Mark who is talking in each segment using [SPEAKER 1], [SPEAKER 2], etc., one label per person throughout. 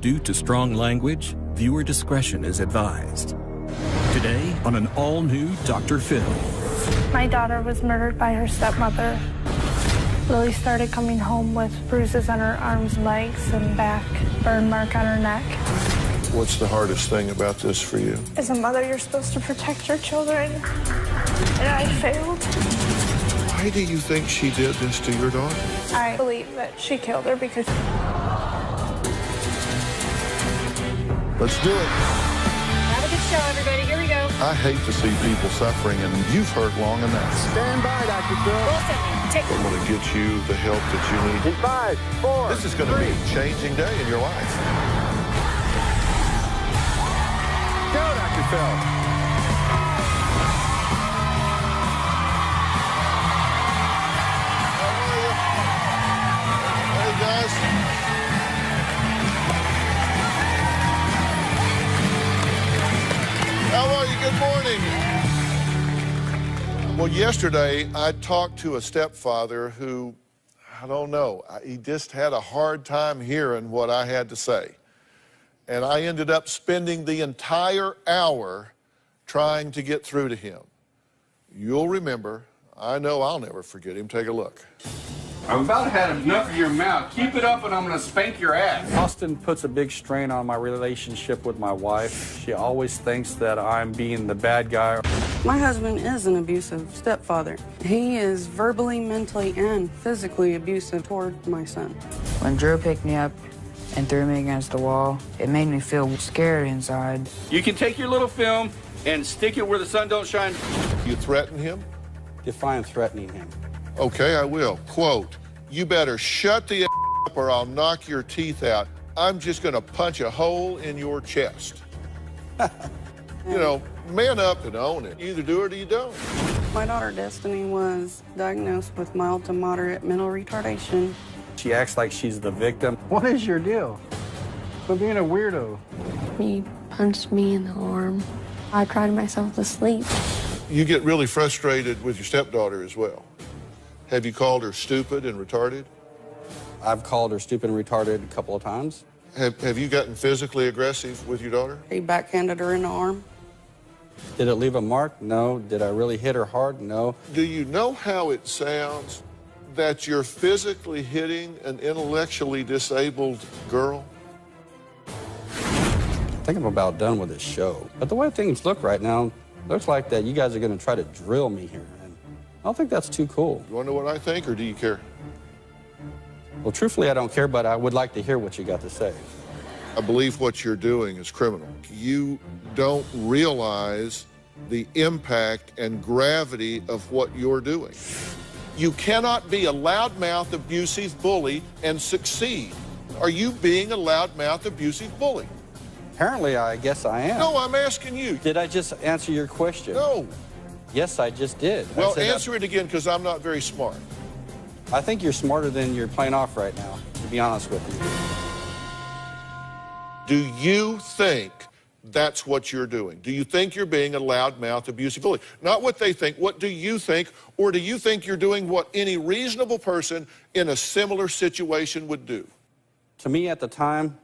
[SPEAKER 1] Due to strong language, viewer discretion is advised. Today on an all-new Dr. Phil.
[SPEAKER 2] My daughter was murdered by her stepmother. Lily started coming home with bruises on her arms, legs, and back, burn mark on her neck.
[SPEAKER 3] What's the hardest thing about this for you?
[SPEAKER 2] As a mother, you're supposed to protect your children, and I failed.
[SPEAKER 3] Why do you think she did this to your daughter?
[SPEAKER 2] I believe that she killed her because...
[SPEAKER 3] Let's do it.
[SPEAKER 4] Have a good show, everybody. Here we go.
[SPEAKER 3] I hate to see people suffering, and you've hurt long enough.
[SPEAKER 5] Stand by, Dr. Phil.
[SPEAKER 4] Wilson, take
[SPEAKER 3] I'm going to get you the help that you need.
[SPEAKER 5] In 5, 4,
[SPEAKER 3] This is going to be a changing day in your life.
[SPEAKER 5] Go, Dr. Phil.
[SPEAKER 3] Hey, guys. How are you? Good morning. Well, yesterday I talked to a stepfather who, I don't know, he just had a hard time hearing what I had to say. And I ended up spending the entire hour trying to get through to him. You'll remember. I know I'll never forget him. Take a look.
[SPEAKER 6] I've about had enough of your mouth. Keep it up and I'm gonna spank your ass.
[SPEAKER 7] Austin puts a big strain on my relationship with my wife. She always thinks that I'm being the bad guy.
[SPEAKER 8] My husband is an abusive stepfather. He is verbally, mentally, and physically abusive toward my son.
[SPEAKER 9] When Drew picked me up and threw me against the wall, it made me feel scared inside.
[SPEAKER 6] You can take your little film and stick it where the sun don't shine.
[SPEAKER 3] You threaten him?
[SPEAKER 7] Define threatening him.
[SPEAKER 3] Okay, I will. Quote, you better shut the up or I'll knock your teeth out. I'm just going to punch a hole in your chest. You know, man up and own it. You either do it or you don't.
[SPEAKER 8] My daughter, Destiny, was diagnosed with mild to moderate mental retardation.
[SPEAKER 7] She acts like she's the victim.
[SPEAKER 5] What is your deal for being a weirdo?
[SPEAKER 10] He punched me in the arm. I cried myself to sleep.
[SPEAKER 3] You get really frustrated with your stepdaughter as well. Have you called her stupid and retarded?
[SPEAKER 7] I've called her stupid and retarded a couple of times.
[SPEAKER 3] Have you gotten physically aggressive with your daughter?
[SPEAKER 8] He backhanded her in the arm.
[SPEAKER 7] Did it leave a mark? No. Did I really hit her hard? No.
[SPEAKER 3] Do you know how it sounds that you're physically hitting an intellectually disabled girl?
[SPEAKER 7] I think I'm about done with this show. But the way things look right now, looks like that you guys are going to try to drill me here. And I don't think that's too cool.
[SPEAKER 3] You want to know what I think, or do you care?
[SPEAKER 7] Well, truthfully, I don't care, but I would like to hear what you got to say.
[SPEAKER 3] I believe what you're doing is criminal. You don't realize the impact and gravity of what you're doing. You cannot be a loudmouth, abusive bully and succeed. Are you being a loudmouth, abusive bully?
[SPEAKER 7] Apparently, I guess I am.
[SPEAKER 3] No, I'm asking you.
[SPEAKER 7] Did I just answer your question?
[SPEAKER 3] No.
[SPEAKER 7] Yes, I just did.
[SPEAKER 3] Well, answer it again, because I'm not very smart.
[SPEAKER 7] I think you're smarter than you're playing off right now, to be honest with you.
[SPEAKER 3] Do you think that's what you're doing? Do you think you're being a loudmouth, abusive bully? Not what they think. What do you think? Or do you think you're doing what any reasonable person in a similar situation would do?
[SPEAKER 7] To me, at the time,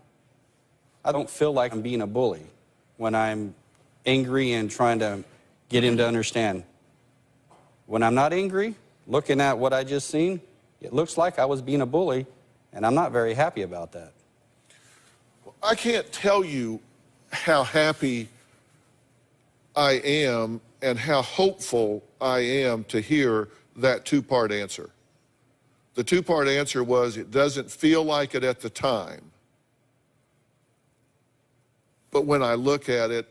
[SPEAKER 7] I don't feel like I'm being a bully when I'm angry and trying to get him to understand. When I'm not angry, looking at what I just seen, it looks like I was being a bully, and I'm not very happy about that.
[SPEAKER 3] I can't tell you how happy I am and how hopeful I am to hear that two-part answer. The two-part answer was, it doesn't feel like it at the time. But when I look at it,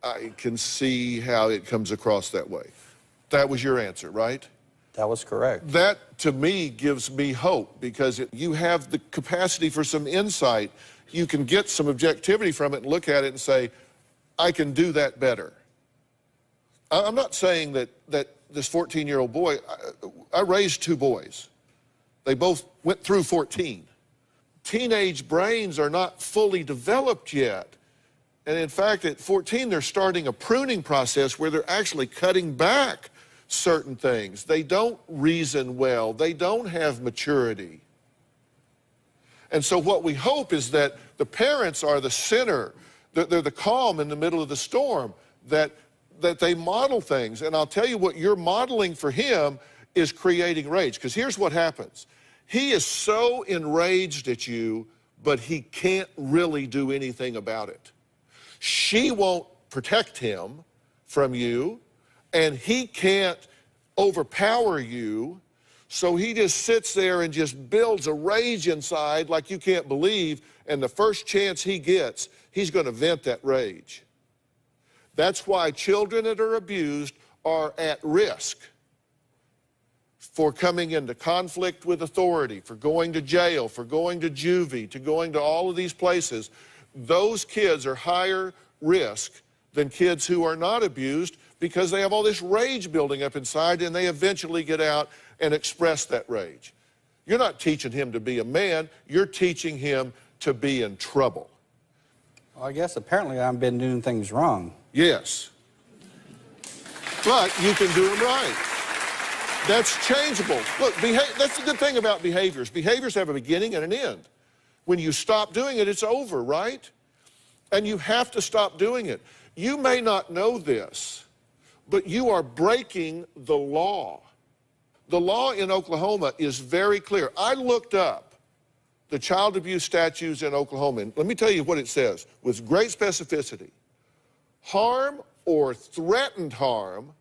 [SPEAKER 3] I can see how it comes across that way. That was your answer, right?
[SPEAKER 7] That was correct.
[SPEAKER 3] That, to me, gives me hope, because you have the capacity for some insight. You can get some objectivity from it and look at it and say, I can do that better. I'm not saying that this 14-year-old boy, I raised two boys. They both went through 14. Teenage brains are not fully developed yet. And in fact, at 14, they're starting a pruning process where they're actually cutting back certain things. They don't reason well. They don't have maturity. And so what we hope is that the parents are the center, they're the calm in the middle of the storm, that they model things. And I'll tell you what you're modeling for him is creating rage. Because here's what happens. He is so enraged at you, but he can't really do anything about it. She won't protect him from you, and he can't overpower you, so he just sits there and just builds a rage inside like you can't believe, and the first chance he gets, he's going to vent that rage. That's why children that are abused are at risk for coming into conflict with authority, for going to jail, for going to juvie, to going to all of these places. Those kids are higher risk than kids who are not abused because they have all this rage building up inside and they eventually get out and express that rage. You're not teaching him to be a man, you're teaching him to be in trouble.
[SPEAKER 7] Well, I guess apparently I've been doing things wrong.
[SPEAKER 3] Yes. But you can do them right. That's changeable. Look, that's the good thing about behaviors. Behaviors have a beginning and an end. When you stop doing it, it's over, right? And you have to stop doing it. You may not know this, but you are breaking the law. The law in Oklahoma is very clear. I looked up the child abuse statutes in Oklahoma, and let me tell you what it says with great specificity. Harm or threatened harm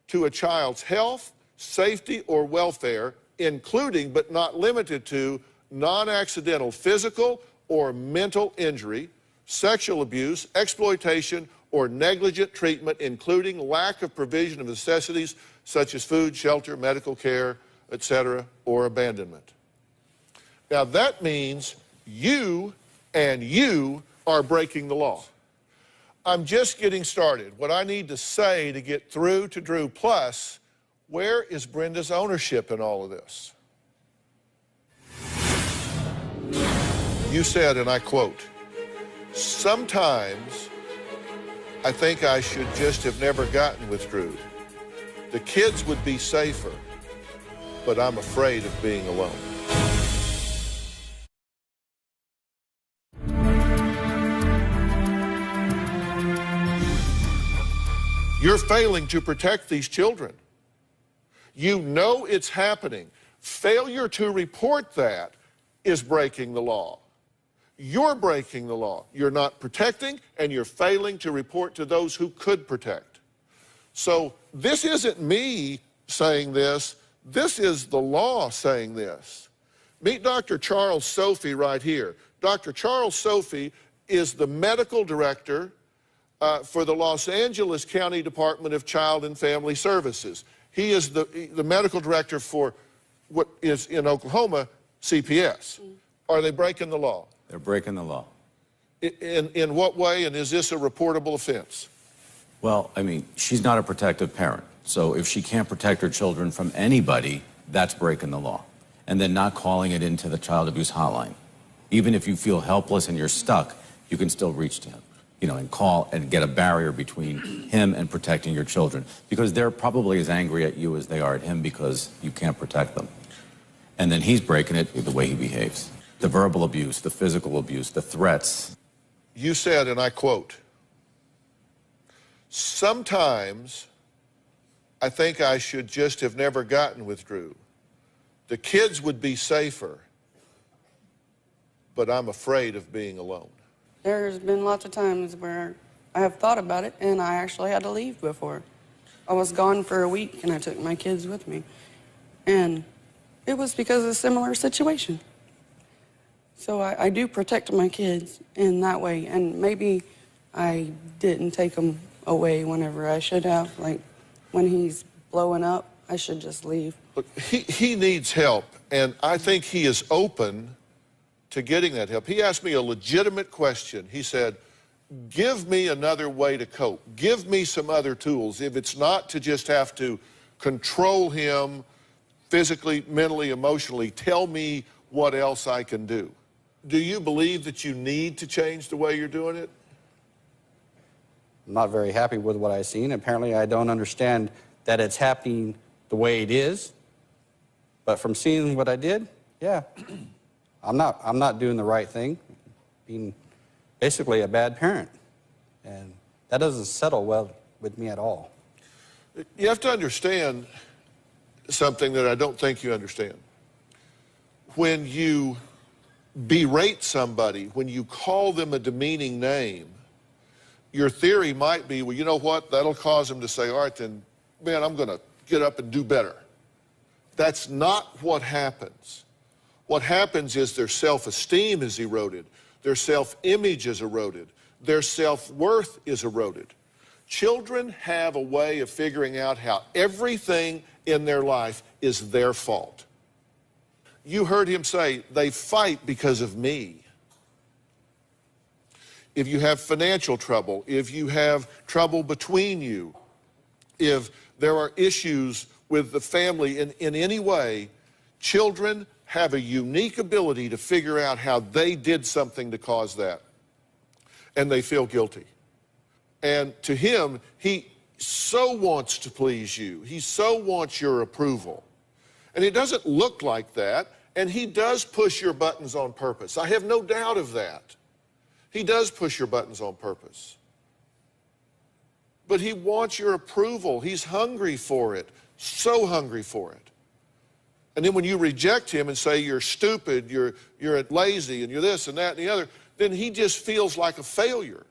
[SPEAKER 3] to a child's health, safety, or welfare, including but not limited to non-accidental physical or mental injury, sexual abuse, exploitation, or negligent treatment, including lack of provision of necessities such as food, shelter, medical care, etc., or abandonment. Now that means you and you are breaking the law. I'm just getting started. What I need to say to get through to Drew, plus, where is Brenda's ownership in all of this? You said, and I quote, "Sometimes I think I should just have never gotten with Drew. The kids would be safer, but I'm afraid of being alone." You're failing to protect these children. You know it's happening. Failure to report that is breaking the law. You're breaking the law. You're not protecting, and you're failing to report to those who could protect. So this isn't me saying this. This is the law saying this. Meet Dr. Charles Sophie right here. Dr. Charles Sophie is the medical director for the Los Angeles County Department of Child and Family Services. He is the medical director for what is in Oklahoma, CPS. Are they breaking the law?
[SPEAKER 11] They're breaking the law.
[SPEAKER 3] In what way, and is this a reportable offense?
[SPEAKER 11] Well, I mean, she's not a protective parent. So if she can't protect her children from anybody, that's breaking the law. And then not calling it into the child abuse hotline. Even if you feel helpless and you're stuck, you can still reach to him, you know, and call and get a barrier between him and protecting your children. Because they're probably as angry at you as they are at him because you can't protect them. And then he's breaking it the way he behaves. The verbal abuse, the physical abuse, the threats.
[SPEAKER 3] You said, and I quote, "Sometimes I think I should just have never gotten with Drew. The kids would be safer, but I'm afraid of being alone."
[SPEAKER 8] There's been lots of times where I have thought about it and I actually had to leave before. I was gone for a week and I took my kids with me. And it was because of a similar situation. So I do protect my kids in that way, and maybe I didn't take them away whenever I should have. Like, when he's blowing up, I should just leave.
[SPEAKER 3] Look, he needs help, and I think he is open to getting that help. He asked me a legitimate question. He said, give me another way to cope. Give me some other tools. If it's not to just have to control him physically, mentally, emotionally, tell me what else I can do. Do you believe that you need to change the way you're doing it?
[SPEAKER 7] I'm not very happy with what I've seen. Apparently, I don't understand that it's happening the way it is. But from seeing what I did, yeah, I'm not doing the right thing, being basically a bad parent. And that doesn't settle well with me at all.
[SPEAKER 3] You have to understand something that I don't think you understand. When you berate somebody, when you call them a demeaning name, your theory might be, well, you know what, that'll cause them to say, all right, then, man, I'm going to get up and do better. That's not what happens. What happens is their self-esteem is eroded, their self-image is eroded, their self-worth is eroded. Children have a way of figuring out how everything in their life is their fault. You heard him say, they fight because of me. If you have financial trouble, if you have trouble between you, if there are issues with the family in any way, children have a unique ability to figure out how they did something to cause that. And they feel guilty. And to him, he so wants to please you. He so wants your approval. And it doesn't look like that, and he does push your buttons on purpose. I have no doubt of that. He does push your buttons on purpose. But he wants your approval. He's hungry for it, so hungry for it. And then when you reject him and say you're stupid, you're lazy, and you're this and that and the other, then he just feels like a failure.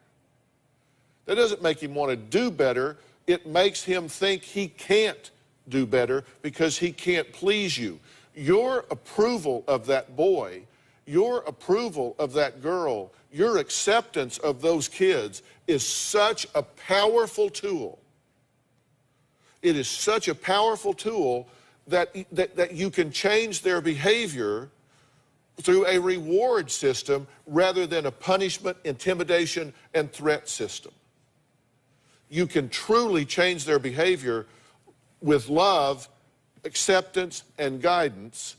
[SPEAKER 3] That doesn't make him want to do better. It makes him think he can't do better because he can't please you. Your approval of that boy, your approval of that girl, your acceptance of those kids is such a powerful tool. It is such a powerful tool that you can change their behavior through a reward system rather than a punishment, intimidation, and threat system. You can truly change their behavior with love, acceptance, and guidance,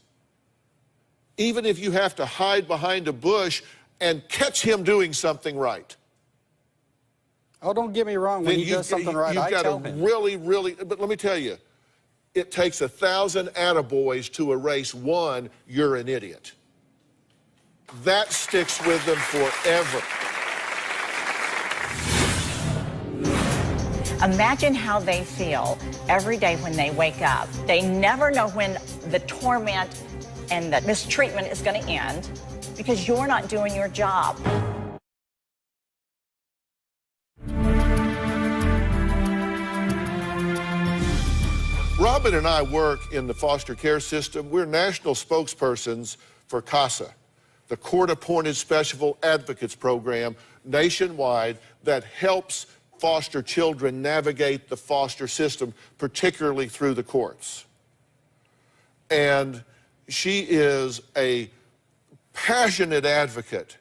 [SPEAKER 3] even if you have to hide behind a bush and catch him doing something right.
[SPEAKER 7] Oh, don't get me wrong. When he does something right, I tell him.
[SPEAKER 3] But let me tell you, it takes 1,000 attaboys to erase one, you're an idiot. That sticks with them forever.
[SPEAKER 12] Imagine how they feel every day when they wake up. They never know when the torment and the mistreatment is going to end because you're not doing your job.
[SPEAKER 3] Robin and I work in the foster care system. We're national spokespersons for CASA, the Court-Appointed Special Advocates Program nationwide that helps foster children navigate the foster system, particularly through the courts. And she is a passionate advocate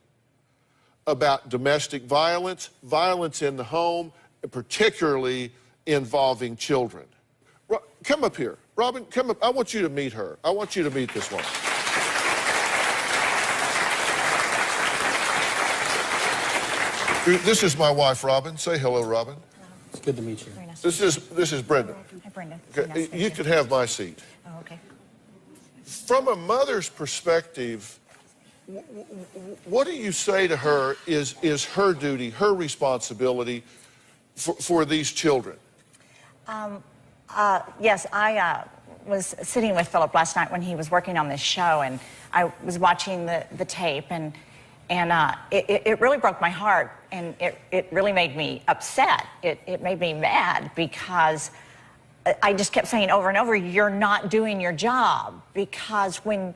[SPEAKER 3] about domestic violence, violence in the home, particularly involving children. Come up here. Robin, come up. I want you to meet her. I want you to meet this woman. This is my wife, Robin. Say hello, Robin.
[SPEAKER 7] It's good to meet you.
[SPEAKER 12] Nice.
[SPEAKER 3] This is Brenda.
[SPEAKER 12] Hi, Brenda.
[SPEAKER 3] Okay,
[SPEAKER 12] Nice
[SPEAKER 3] you could have my seat.
[SPEAKER 12] Oh, okay.
[SPEAKER 3] From a mother's perspective, what do you say to her is her duty, her responsibility for these children?
[SPEAKER 12] Yes, I was sitting with Philip last night when he was working on this show, and I was watching the tape, and it really broke my heart, and it really made me upset. It made me mad because I just kept saying over and over, you're not doing your job. Because when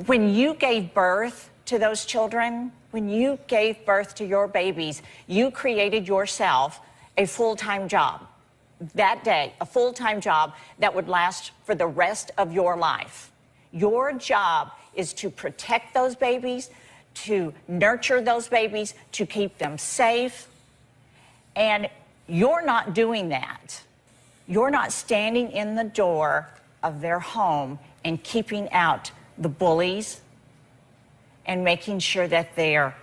[SPEAKER 12] you gave birth to those children, when you gave birth to your babies, you created yourself a full-time job. That day, a full-time job that would last for the rest of your life. Your job is to protect those babies, to nurture those babies, to keep them safe. And you're not doing that. You're not standing in the door of their home and keeping out the bullies and making sure that they're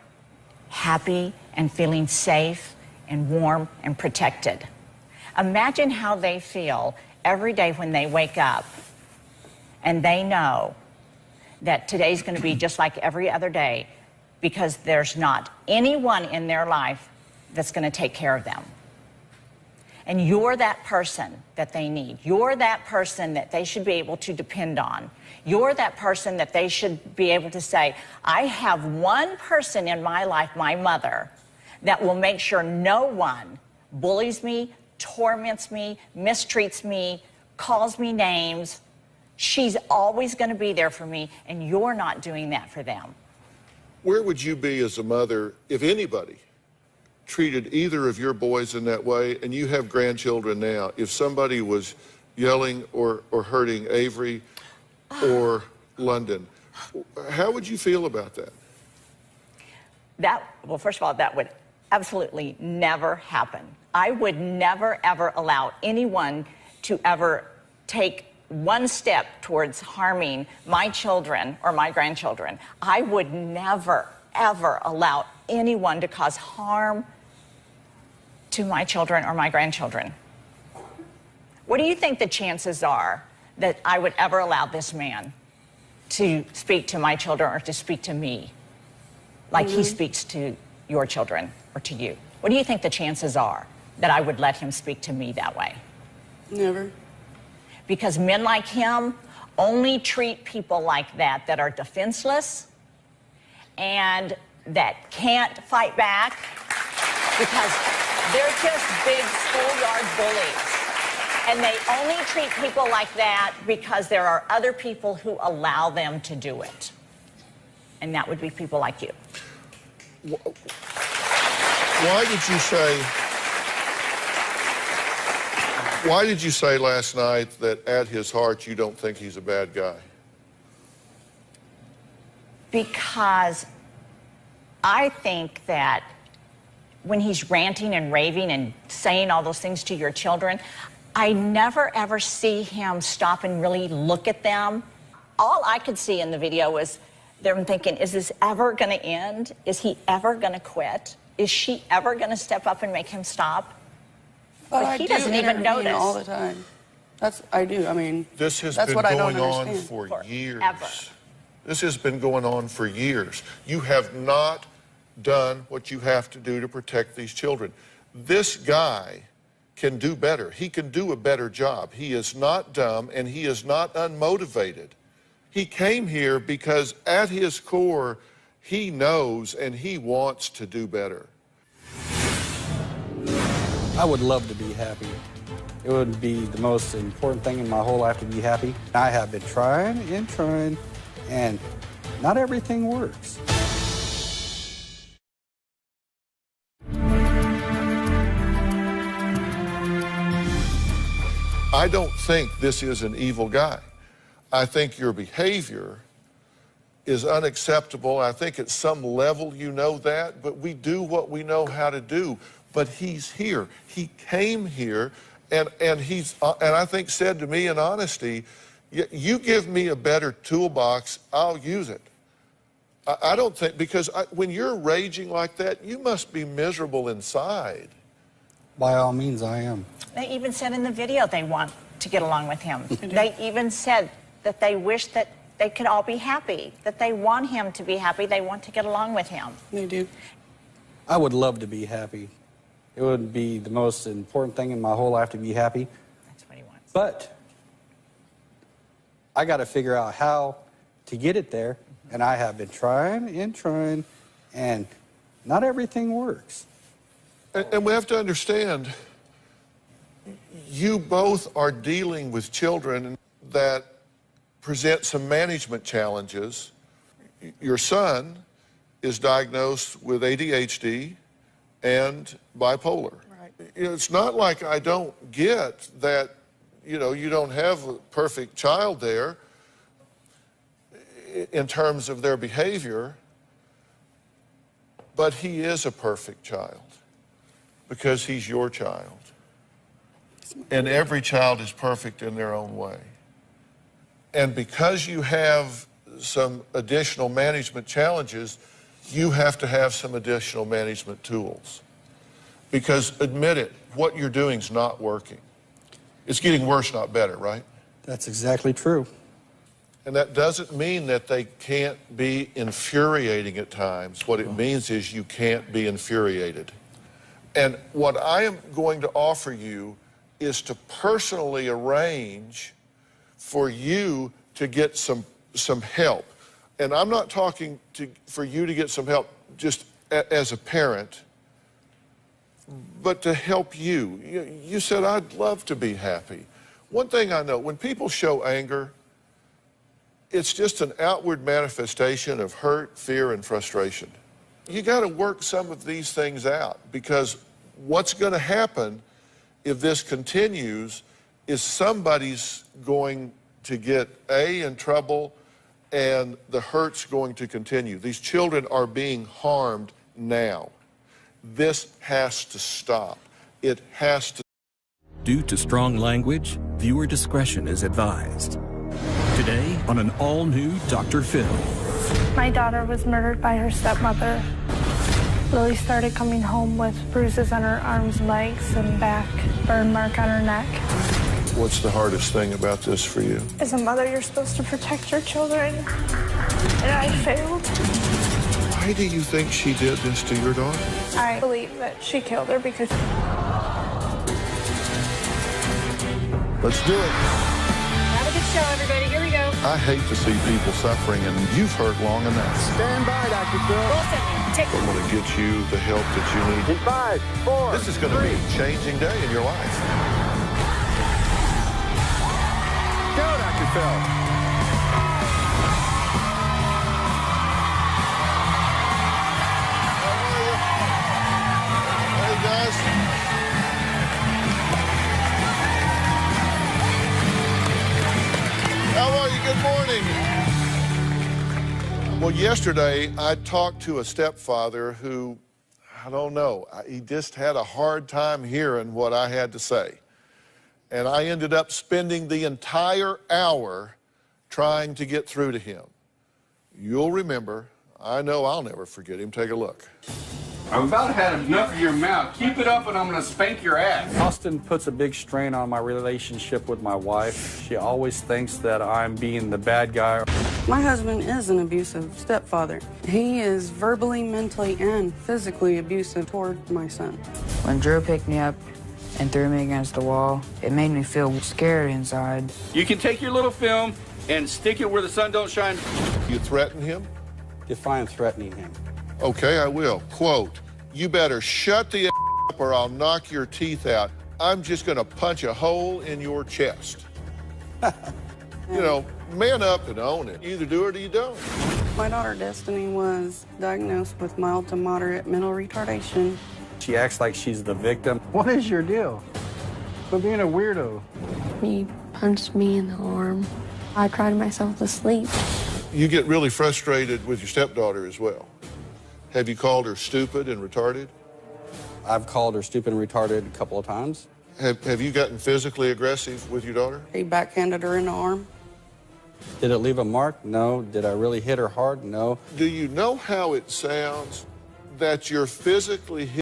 [SPEAKER 12] happy and feeling safe and warm and protected. Imagine how they feel every day when they wake up and they know that today's going to be just like every other day, because there's not anyone in their life that's going to take care of them. And you're that person that they need. You're that person that they should be able to depend on. You're that person that they should be able to say, I have one person in my life, my mother, that will make sure no one bullies me, torments me, mistreats me, calls me names. She's always going to be there for me, and you're not doing that for them.
[SPEAKER 3] Where would you be as a mother if anybody treated either of your boys in that way? And you have grandchildren now. If somebody was yelling or hurting Avery or London, how would you feel about that?
[SPEAKER 12] Well, first of all, that would absolutely never happen. I would never, ever allow anyone to ever take one step towards harming my children or my grandchildren. I would never, ever allow anyone to cause harm to my children or my grandchildren. What do you think the chances are that I would ever allow this man to speak to my children or to speak to me like he speaks to your children or to you? What do you think the chances are that I would let him speak to me that way?
[SPEAKER 8] Never.
[SPEAKER 12] Because men like him only treat people like that that are defenseless and that can't fight back, because they're just big schoolyard bullies. And they only treat people like that because there are other people who allow them to do it. And that would be people like you.
[SPEAKER 3] Why did you say last night that at his heart you don't think he's a bad guy?
[SPEAKER 12] Because I think that when he's ranting and raving and saying all those things to your children, I never ever see him stop and really look at them. All I could see in the video was them thinking, is this ever going to end? Is he ever going to quit? Is she ever going to step up and make him stop? But he doesn't even notice.
[SPEAKER 8] All the time. I do. I mean,
[SPEAKER 3] this has
[SPEAKER 8] that's
[SPEAKER 3] been
[SPEAKER 8] what I don't
[SPEAKER 3] going on
[SPEAKER 8] understand.
[SPEAKER 3] for years.
[SPEAKER 12] Ever.
[SPEAKER 3] This has been going on for years. You have not done what you have to do to protect these children. This guy can do better. He can do a better job. He is not dumb and he is not unmotivated. He came here because at his core, he knows and he wants to do better.
[SPEAKER 7] I would love to be happy. It would be the most important thing in my whole life to be happy. I have been trying and trying, and not everything works.
[SPEAKER 3] I don't think this is an evil guy. I think your behavior is unacceptable. I think at some level you know that, but we do what we know how to do. But he's here. He came here, and I think said to me in honesty, you give me a better toolbox, I'll use it. I don't think, because when you're raging like that, you must be miserable inside.
[SPEAKER 7] By all means, I am.
[SPEAKER 12] They even said in the video they want to get along with him. They even said that they wish that they could all be happy, that they want him to be happy, they want to get along with him.
[SPEAKER 8] They do.
[SPEAKER 7] I would love to be happy. It would be the most important thing in my whole life to be happy.
[SPEAKER 12] That's what he wants.
[SPEAKER 7] But I got to figure out how to get it there, and I have been trying and trying, and not everything works.
[SPEAKER 3] And we have to understand, you both are dealing with children that present some management challenges. Your son is diagnosed with ADHD and bipolar.
[SPEAKER 8] Right.
[SPEAKER 3] It's not like I don't get that, you don't have a perfect child there in terms of their behavior, but he is a perfect child because he's your child. And every child is perfect in their own way. And because you have some additional management challenges, you have to have some additional management tools. Because admit it, what you're doing is not working. It's getting worse, not better, right?
[SPEAKER 7] That's exactly true.
[SPEAKER 3] And that doesn't mean that they can't be infuriating at times. What it means is you can't be infuriated. And what I am going to offer you is to personally arrange for you to get some help. And I'm not talking for you to get some help just as a parent, but to help you. You said, I'd love to be happy. One thing I know, when people show anger, it's just an outward manifestation of hurt, fear, and frustration. You got to work some of these things out, because what's going to happen if this continues is somebody's going to get in trouble, and the hurt's going to continue. These children are being harmed now. This has to stop. It has to.
[SPEAKER 1] Due to strong language, viewer discretion is advised. Today on an all-new Dr. Phil.
[SPEAKER 2] My daughter was murdered by her stepmother. Lily started coming home with bruises on her arms and legs and back, burn mark on her neck.
[SPEAKER 3] What's the hardest thing about this for you?
[SPEAKER 2] As a mother, you're supposed to protect your children, and I failed.
[SPEAKER 3] Why do you think she did this to your daughter?
[SPEAKER 2] I believe that she killed her because...
[SPEAKER 3] Let's do it.
[SPEAKER 4] Have a good show, everybody. Here we go.
[SPEAKER 3] I hate to see people suffering, and you've hurt long enough.
[SPEAKER 5] Stand by, Dr. Phil.
[SPEAKER 4] Roll 70. Take.
[SPEAKER 3] I'm going to get you the help that you need.
[SPEAKER 5] In 5, 4,
[SPEAKER 3] This is going to be a changing day in your life.
[SPEAKER 5] Go, Dr. Phil.
[SPEAKER 3] Hey, guys. How are you? Good morning. Well, yesterday I talked to a stepfather who, I don't know, he just had a hard time hearing what I had to say. And I ended up spending the entire hour trying to get through to him. You'll remember. I know I'll never forget him. Take a look.
[SPEAKER 6] I've about had enough of your mouth. Keep it up and I'm going to spank your ass.
[SPEAKER 7] Austin puts a big strain on my relationship with my wife. She always thinks that I'm being the bad guy.
[SPEAKER 8] My husband is an abusive stepfather. He is verbally, mentally, and physically abusive toward my son.
[SPEAKER 9] When Drew picked me up and threw me against the wall, it made me feel scared inside.
[SPEAKER 6] You can take your little film and stick it where the sun don't shine.
[SPEAKER 3] You threaten him?
[SPEAKER 7] Define threatening him.
[SPEAKER 3] Okay, I will. Quote, you better shut the up or I'll knock your teeth out. I'm just going to punch a hole in your chest. You know, man up and own it. You either do it or you don't.
[SPEAKER 8] My daughter, Destiny, was diagnosed with mild to moderate mental retardation.
[SPEAKER 7] She acts like she's the victim.
[SPEAKER 5] What is your deal? Quit being a weirdo.
[SPEAKER 10] He punched me in the arm. I cried myself to sleep.
[SPEAKER 3] You get really frustrated with your stepdaughter as well. Have you called her stupid and retarded?
[SPEAKER 7] I've called her stupid and retarded a couple of times.
[SPEAKER 3] Have you gotten physically aggressive with your daughter?
[SPEAKER 8] He backhanded her in the arm.
[SPEAKER 7] Did it leave a mark? No. Did I really hit her hard? No.
[SPEAKER 3] Do you know how it sounds that you're physically